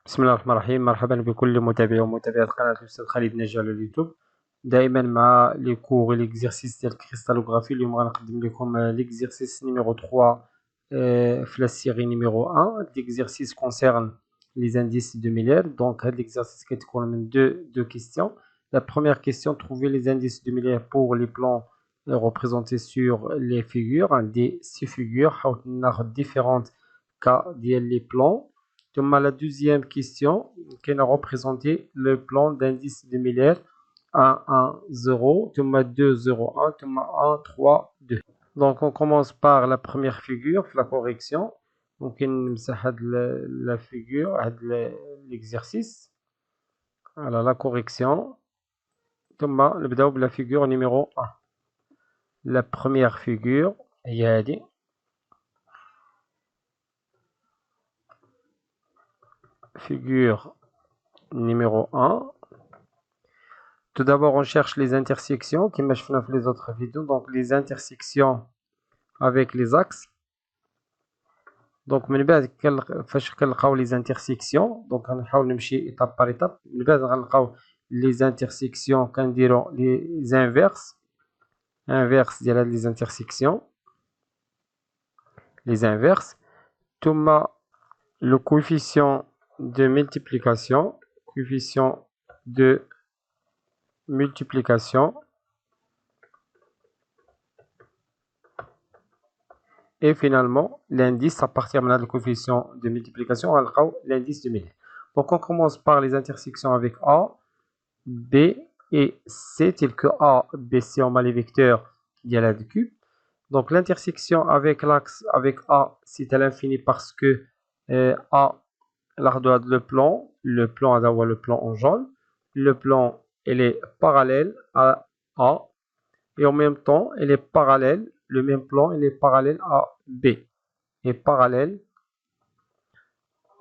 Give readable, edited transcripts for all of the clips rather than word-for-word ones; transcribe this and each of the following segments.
بسم الله الرحمن الرحيم. مرحبا بكل متابعي ومتابعات قناة الأستاذ خالد ناجي على اليوتيوب. دائما مع لي كور ليكزيرسيس ديال الكريستالوغرافي. اليوم غنقدم لكم ليكزيرسيس نيميرو 3 في لا سيري نيميرو 1. ليكزيرسيس كونسيرن لي زانديس دو ميلير. دونك هاد ليكزيرسيس كتكون من دو كيستيون. La première question, trouver les indices de Miller pour les plans représentés sur les figures. Des 6 figures, on a différentes cas des plans. La deuxième question, qui a représenté le plan d'indice de Miller 1, 1, 0, 2, 0, 1, 1, 3, 2. Donc on commence par la première figure, la correction. Donc la figure, l'exercice. Voilà la correction. La figure numéro 1. La première figure, Yadi. Figure numéro 1. Tout d'abord, on cherche les intersections, qui marchent dans les autres vidéos. Donc, les intersections avec les axes. Donc, on va les intersections. Donc, on va étape par étape. On va les intersections, les inverses. Inverses, il y a les intersections. Les inverses. Tout le coefficient de multiplication. Coefficient de multiplication. Et finalement, l'indice à partir maintenant du coefficient de multiplication, on va l'indice de Miller. Donc on commence par les intersections avec A, B et C, tel que A, B, C, on a les vecteurs qui y a là du cube. Donc l'intersection avec l'axe avec A, c'est à l'infini parce que A, l'ardoise le plan a d'avoir le plan en jaune. Le plan, il est parallèle à A et en même temps, il est parallèle. Le même plan, il est parallèle à B. Et parallèle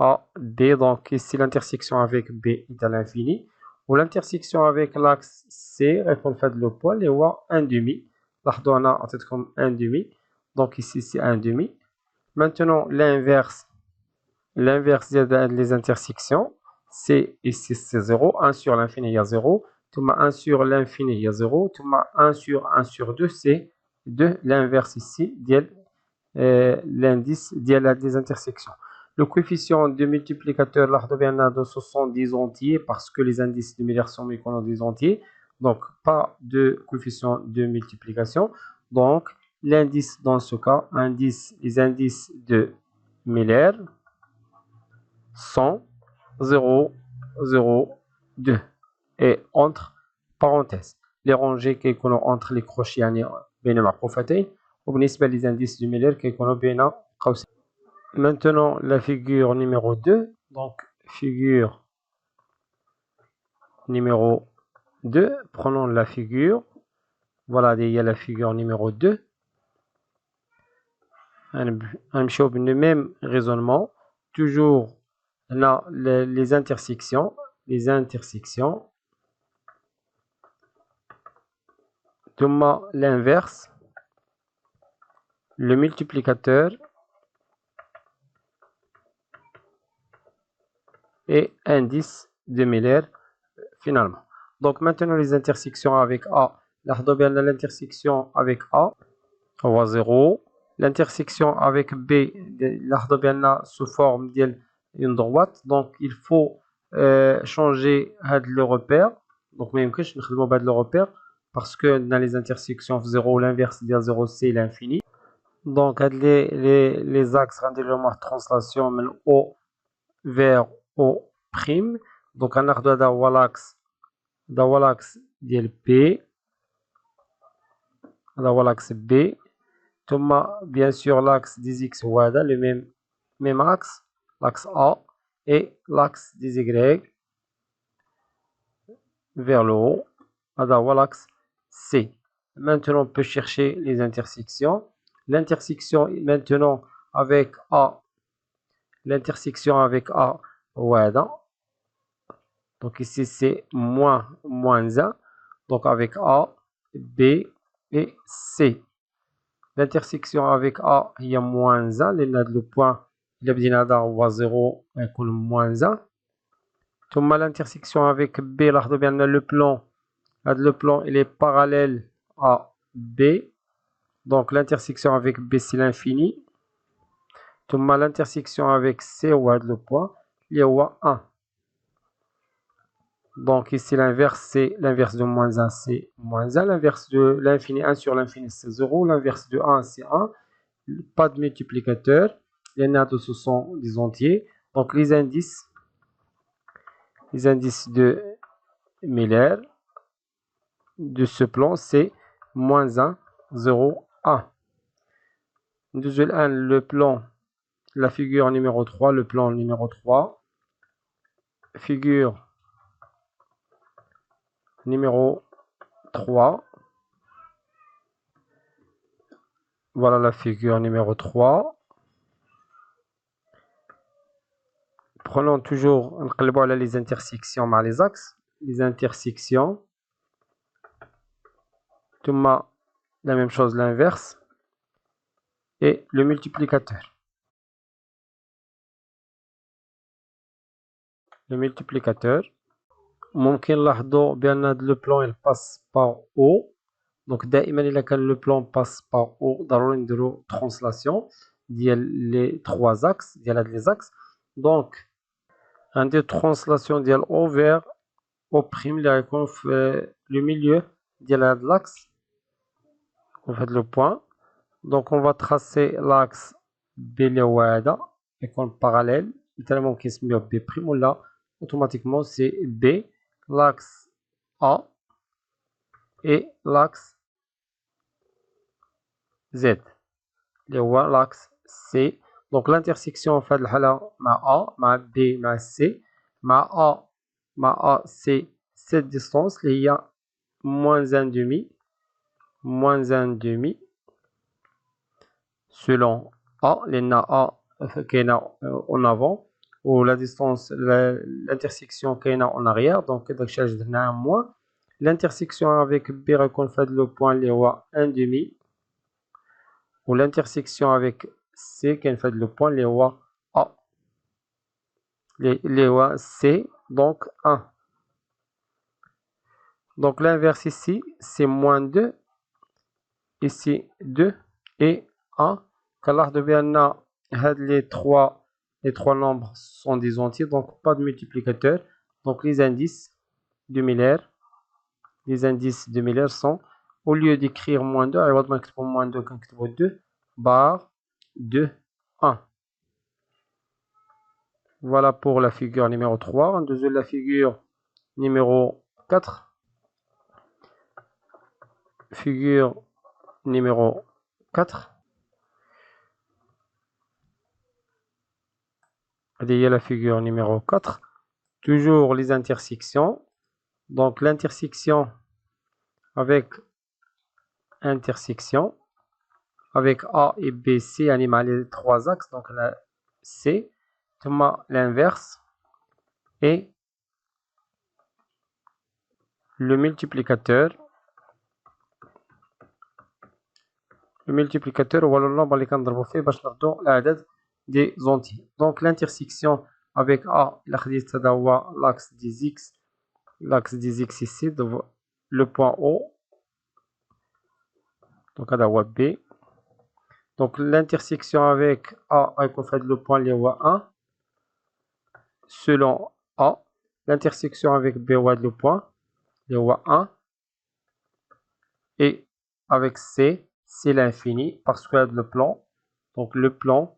à B. Donc ici, l'intersection avec B est à l'infini. Ou l'intersection avec l'axe C, on fait le point, et on a 1 demi. On a comme 1 demi. Donc ici, c'est 1 demi. Maintenant, l'inverse. L'inverse des intersections. C ici, c'est 0. 1 sur l'infini, il y a 0. Tout 1 sur l'infini, il y a 0. Tout 1 sur 2, c'est 2. L'inverse ici, l'indice des intersections. Le coefficient de multiplicateur, ce sont des entiers parce que les indices de Miller sont des entiers. Donc, pas de coefficient de multiplication. Donc, l'indice dans ce cas, les indices de Miller sont 0, 0, 2. Et entre parenthèses, les rangées qui sont entre les crochets بين معقوفتين وبالنسبة les indices de Miller qui sont بين قوسين. Maintenant la figure numéro 2. Donc figure numéro 2. Prenons la figure. Voilà, il y a la figure numéro 2. On chope le même raisonnement. Toujours là les intersections. Les intersections. L'inverse, le multiplicateur et indice de Miller finalement. Donc maintenant les intersections avec A. L'intersection avec A, on voit 0. L'intersection avec B, sous forme d'une droite. Donc il faut changer le repère. Donc même que je ne pas le repère. Parce que dans les intersections 0, l'inverse de 0, c'est l'infini. Donc, les axes rendent la translation de O vers O'. Donc, on a l'axe de P. On a l'axe B. Bien sûr, l'axe des X, le même axe, l'axe A. Et l'axe des Y vers le haut. On a l'axe C. Maintenant, on peut chercher les intersections. L'intersection maintenant avec A. L'intersection avec A. Donc ici, c'est moins 1. Donc avec A, B et C. L'intersection avec A, il y a moins 1. Le point, il y a 0 et moins 1. ثم l'intersection avec B, لاحظوا bien le plan il est parallèle à B, donc l'intersection avec B c'est l'infini. ثم l'intersection avec C ou le point il y a 1. Donc ici l'inverse c'est l'inverse de moins 1 c'est moins 1, l'inverse de l'infini 1 sur l'infini c'est 0, l'inverse de 1 c'est 1, pas de multiplicateur, les nattes ce sont des entiers, donc les indices de Miller de ce plan c'est moins 1, 0, 1. Deuxième 1, le plan, la figure numéro 3, le plan numéro 3, figure numéro 3, voilà la figure numéro 3. Prenons toujours les intersections par les axes, les intersections, la même chose l'inverse, et le multiplicateur. Le multiplicateur, ممكن نلاحظوا بأن le plan il passe par haut, donc دائما إلا كان le plan passe par haut ضروري نديرو translation ديال les trois axes ديال هاد les axes, donc عندي translation ديال O vers O' اللي غيكون في le milieu ديال هاد l'axe و في هاد le point. Donc on va tracer l'axe B اللي هو هذا يكون parallèle مثلا ممكن نسميوه B prime ولا automatiquement c'est B, l'axe A et l'axe Z اللي هو l'axe C. Donc l'intersection في هاد الحالة مع A مع B مع C مع A c'est cette distance اللي هي moins 1,5 selon A لأن A كاينة en avant ou la distance l'intersection كاينة en arrière, donc داكشي علاش درنا moins. L'intersection avec B غيكون في هاد le point اللي هو 1,5 و l'intersection avec C كاين في هاد le point اللي هو A اللي هو C, donc 1. Donc l'inverse ici c'est moins 2, ici 2 et 1. كنلاحظوا بأن هاد les trois nombres sont des entiers, donc pas de multiplicateur. Donc les indices de Miller sont, au lieu d'écrire moins 2, عوض ما نكتبو moins 2 كنكتبو 2 bar 2 1. Voilà pour la figure numéro 3. On deuxième la figure numéro 4. Figure numéro 4. Il la figure numéro 4. Toujours les intersections. Donc l'intersection avec intersection avec A et B, C animal les trois axes, donc la C, l'inverse et le multiplicateur. Le multiplicateur هو le nombre اللي كنضربو فيه باش نردو الأعداد des entiers. Donc l'intersection avec A إلا خديت هذا هو l'axe des X, l'axe des X ici, le point O, donc هذا هو B. Donc l'intersection avec A غيكون في هذا le point اللي هو 1 selon A. L'intersection avec B هو هذا le point اللي هو 1 et avec C c'est l'infini parce que le plan, donc le plan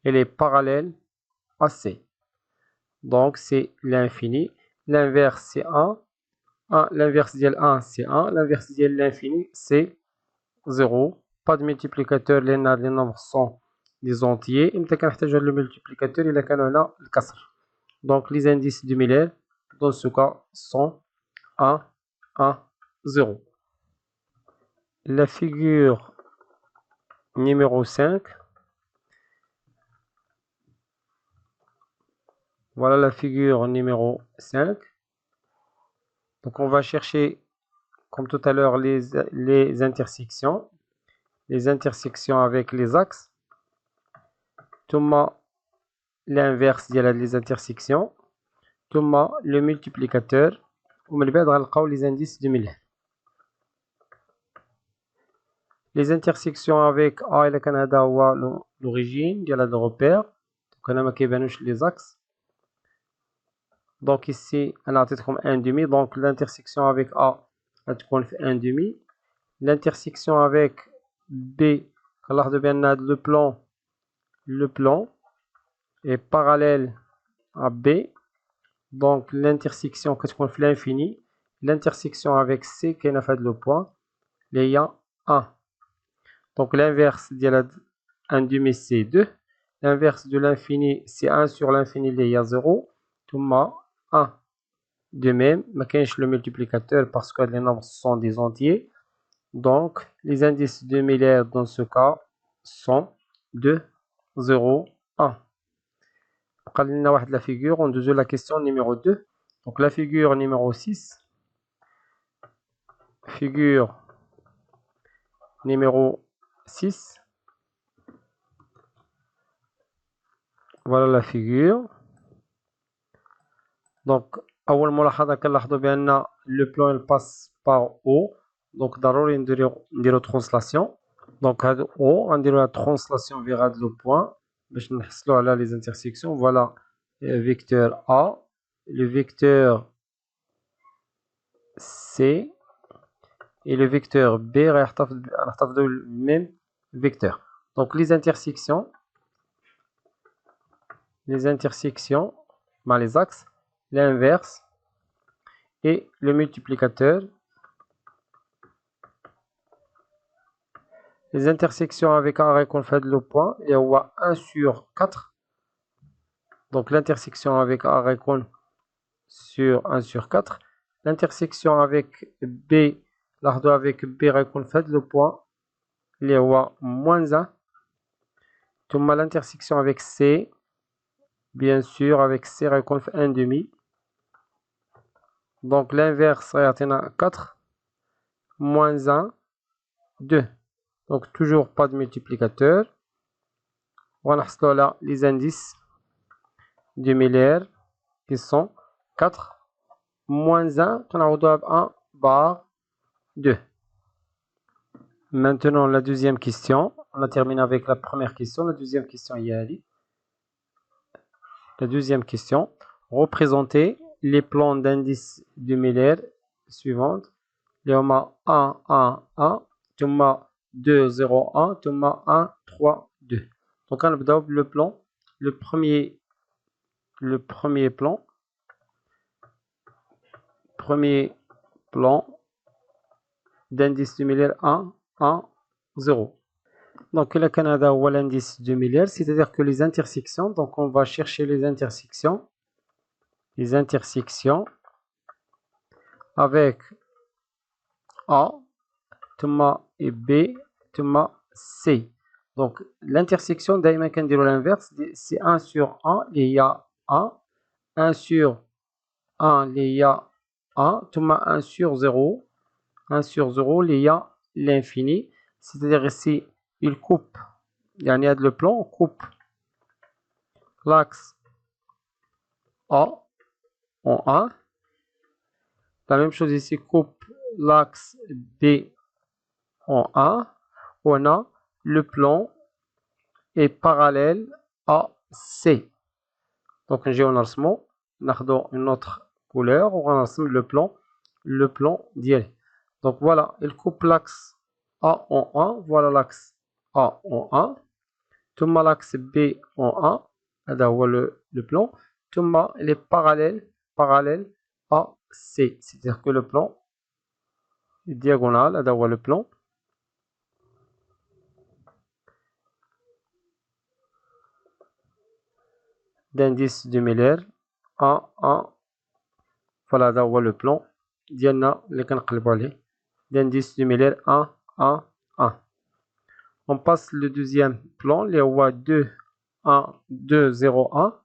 il est parallèle à C, donc c'est l'infini. L'inverse c'est 1, l'inverse de 1 c'est 1, l'inverse de l'infini c'est 0. Pas de multiplicateur, les nombres sont des entiers. Et le multiplicateur il a le kasr. Donc les indices de Miller dans ce cas sont 1, 1, 0. La figure numéro 5. Voilà la figure numéro 5. Donc on va chercher comme tout à l'heure les intersections. Les intersections avec les axes. Tout l'inverse des intersections. ثم le multiplicateur ومن بعد غنلقاو les indices de Miller. Les intersections avec A إلا كان هذا هو l'origine ديال هذا الربير، دونك هنا ما كيبانوش les axes. Donc ici أنا عطيتكم 1,5 donc l'intersection avec A غتكون في 1,5. L'intersection avec B كنلاحظوا بأن هذا le plan est parallèle à B, donc l'intersection كتكون في l'infini. L'intersection avec C كاينه في هذا le point اللي هي 1. Donc l'inverse ديال 1,5 c'est 2. L'inverse de l'infini c'est 1 sur l'infini اللي هي 0 ثم 1. De même, ما كاينش le multiplicateur parce que les nombres sont des entiers. Donc les indices de Miller dans ce cas sont 2, 0, 1. بقى لنا واحد la figure, on دوزو la question numéro 2. Donc la figure numéro 6. Figure numéro 6. Voilà la figure. Donc أول ملاحظة كنلاحظوا بأن le plan il passe par O. Donc ضروري نديرو translation. Donc هاد O غنديرو la translation vers هاد le point باش نحصلو على les intersections. Voilà vecteur A, le vecteur C et le vecteur B غنحتفظوا le même vecteur. Donc les intersections les axes, l'inverse et le multiplicateur. Les intersections avec un qu'on fait le point, il y a 1 sur 4. Donc l'intersection avec A racon sur 1 sur 4. L'intersection avec B, l'ardo avec B racon fait le point, il y a moins 1. Tout l'intersection avec C, bien sûr, avec C racon fait 1,5. Donc l'inverse est 4, moins 1, 2. Donc toujours pas de multiplicateur. On a là les indices de Miller qui sont 4 moins 1, on a 1 bar 2. Maintenant la deuxième question. On a terminé avec la première question. La deuxième question y est. La deuxième question. Représentez les plans d'indices de Miller suivantes. Il y a 1, 1, 1. ثم 2, 0, 1. ثم 1, 3, 2. Donc on va le plan. Le premier plan d'indice de Miller 1, 1, 0. Donc le Canada ou l'indice de Miller, c'est-à-dire que les intersections, donc on va chercher les intersections avec A, Thomas et B, Thomas C. Donc l'intersection d'Ayman Kandiro l'inverse, c'est 1 sur 1, il y a 1, 1 sur 1, il y a 1, Thomas 1 sur 0, 1 sur 0, il y a l'infini, c'est-à-dire ici, il coupe, il y a le plan, coupe l'axe A en 1. La même chose ici, coupe l'axe B en 1. On a le plan est parallèle à C. Donc, j'ai un arrangement, une autre couleur, on rassemble le plan d'hier. Donc, voilà, il coupe l'axe A en 1. Voilà l'axe A en 1. Tout l'axe B en 1. Là, le plan. Tout il est parallèle à C. C'est-à-dire que le plan est diagonal. Là, le plan. D'indice de Miller 1, 1. Voilà, là, le plan. Diana, le d'indice de Miller 1, 1, 1. On passe le deuxième plan. Les rois 2, 1, 2, 0, 1.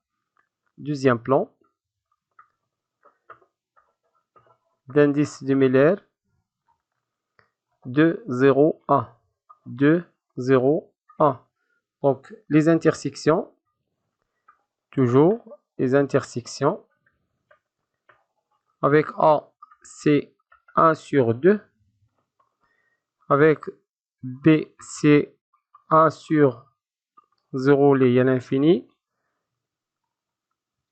Deuxième plan. D'indice de Miller 2, 0, 1. 2, 0, 1. Donc, les intersections. Toujours les intersections avec A, c'est 1 sur 2. Avec B, c'est 1 sur 0 اللي هي l'infini.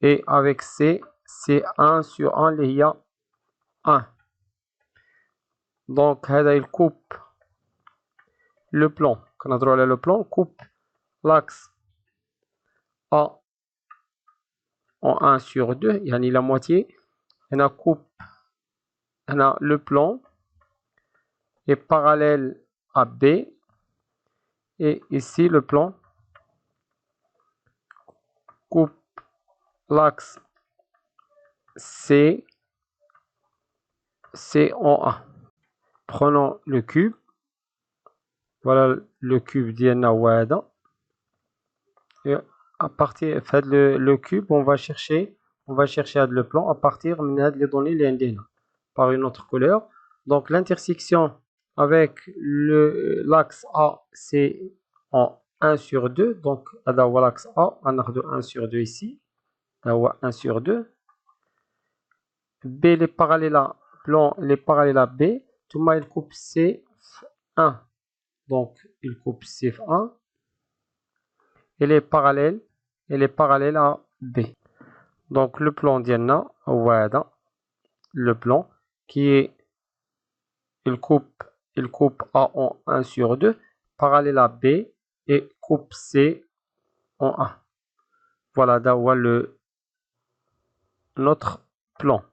Et avec C, c'est 1 sur 1 اللي هي 1. Donc هذا il coupe le plan. كنهضروا على le plan, coupe l'axe A en 1 sur 2, يعني la moitié. On a coupe, on a le plan est parallèle à B. Et ici le plan coupe l'axe C en 1. Prenons le cube. Voilà le cube ديالنا هو هذا. Et à partir de le cube, on va chercher le plan à partir de les données les par une autre couleur. Donc l'intersection avec l'axe A, c'est en 1 sur 2. Donc l'axe A, on a de 1 sur 2 ici. 1 sur 2. B, les parallèles à plan, les parallèles à B. Tout le monde il coupe C1. Donc il coupe C1. Et les parallèles à B. Donc le plan d'Yanna, voilà, le plan qui est, il coupe A en 1 sur 2, parallèle à B et coupe C en 1. Voilà, notre plan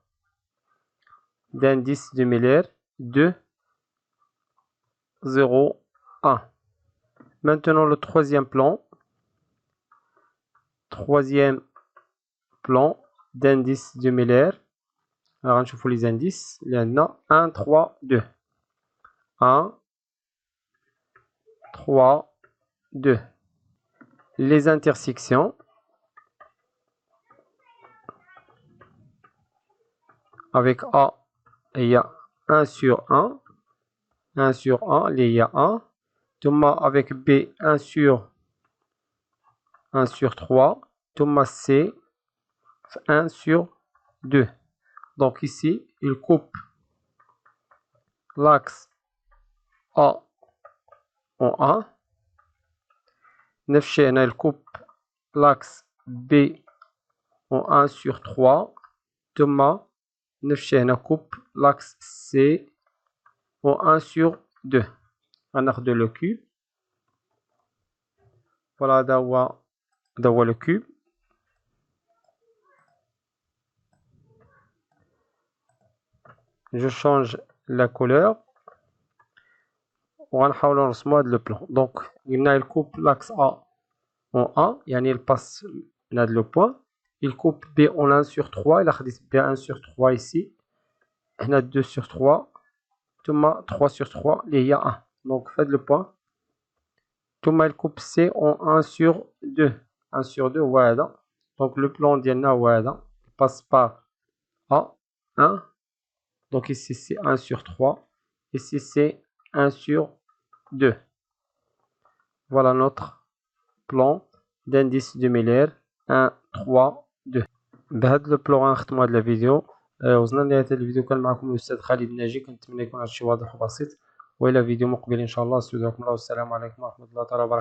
d'indice de Miller 2, 0, 1. Maintenant le troisième plan d'indice de Miller. Alors on choisit les indices. Il y en a 1, 3, 2. 1, 3, 2. Les intersections. Avec A, il y a 1 sur 1. 1 sur 1, il y a 1. Thomas avec B, 1 sur 3. Thomas C, 1 sur 2. Donc ici, il coupe l'axe A en 1. Nefché, il coupe l'axe B en 1 sur 3. Thomas, Nefché, il coupe l'axe C en 1 sur 2. On a de le cube. Voilà, d'avoir le cube. Je change la couleur. On va le plan. Donc, il coupe l'axe A en 1. Il passe le point. Il coupe B en 1 sur 3. Il a B 1 sur 3 ici. Il a 2 sur 3. 3 sur 3. Il y a 1. Donc, faites le point. Il coupe C en 1 sur 2. 1 sur 2. Voilà. Donc, le plan d'Yanna, voilà. Il passe par A. 1. Donc ici c'est 1 sur 3. Ici c'est 1 sur 2. Voilà notre plan d'indice de Miller 1, 3, 2. بهذا البلان نختموا هذه الفيديو. وصلنا لنهاية الفيديو. كان معكم الأستاذ خالد الناجي. كنتمنى يكون هذا الشيء واضح وبسيط، وإلى فيديو مقبل إن شاء الله. استودعكم الله والسلام عليكم ورحمة الله تعالى وبركاته.